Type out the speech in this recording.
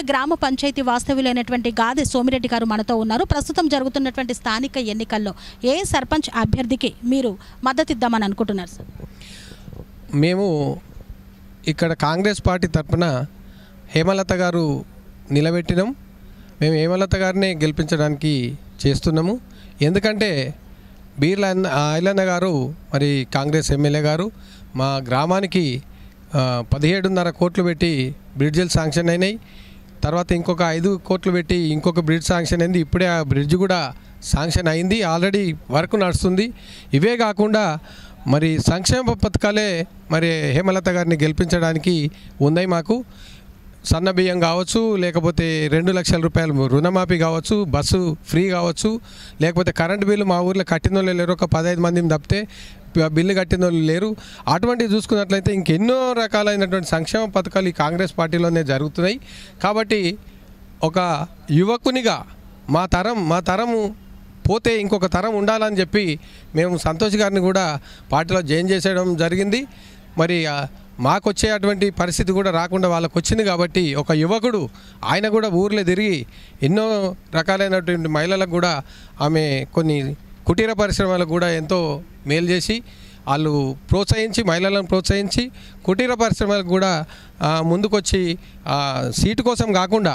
గ్రామ పంచాయతీ వాస్తవ్యులైనటువంటి గాదె సోమిరెడ్డి గారు మనతో ఉన్నారు. ప్రస్తుతం జరుగుతున్నటువంటి స్థానిక ఎన్నికల్లో ఏ సర్పంచ్ అభ్యర్థికి మీరు మద్దతు ఇద్దామని అనుకుంటున్నారు సార్? మేము ఇక్కడ కాంగ్రెస్ పార్టీ తరఫున హేమలత గారు నిలబెట్టినాం. మేము హేమలత గారిని గెలిపించడానికి చేస్తున్నాము. ఎందుకంటే బీర్ల ఐలన్న గారు మరి కాంగ్రెస్ ఎమ్మెల్యే గారు మా గ్రామానికి 17.5 కోట్లు పెట్టి బ్రిడ్జిలు శాంక్షన్ అయినాయి. తర్వాత ఇంకొక 5 కోట్లు పెట్టి ఇంకొక బ్రిడ్జ్ శాంక్షన్ అయింది. ఇప్పుడే ఆ బ్రిడ్జ్ కూడా శాంక్షన్ అయింది, ఆల్రెడీ వర్క్ నడుస్తుంది. ఇవే కాకుండా మరి సంక్షేమ పథకాలే మరి హేమలత గారిని గెలిపించడానికి ఉన్నాయి. మాకు సన్న బియ్యం కావచ్చు, లేకపోతే 2 లక్షల రూపాయలు రుణమాఫీ కావచ్చు, బస్సు ఫ్రీ కావచ్చు, లేకపోతే కరెంటు బిల్లు మా ఊర్లో కట్టిన వాళ్ళు లేరు, ఒక 15 మందిని తప్పితే బిల్లు కట్టిన వాళ్ళు లేరు. అటువంటివి చూసుకున్నట్లయితే ఇంకెన్నో రకాలైనటువంటి సంక్షేమ పథకాలు ఈ కాంగ్రెస్ పార్టీలోనే జరుగుతున్నాయి. కాబట్టి ఒక యువకునిగా మా తరము పోతే ఇంకొక తరం ఉండాలని చెప్పి మేము సంతోష్ గారిని కూడా పార్టీలో జాయిన్ చేసేయడం జరిగింది. మరి మాకు వచ్చేటువంటి పరిస్థితి కూడా రాకుండా వాళ్ళకు వచ్చింది. కాబట్టి ఒక యువకుడు ఆయన కూడా ఊర్లో తిరిగి ఎన్నో రకాలైనటువంటి మహిళలకు కూడా ఆమె కొన్ని కుటీర పరిశ్రమలకు కూడా ఎంతో మేలు చేసి వాళ్ళు ప్రోత్సహించి, మహిళలను ప్రోత్సహించి కుటీర పరిశ్రమలకు కూడా ముందుకొచ్చి సీటు కోసం కాకుండా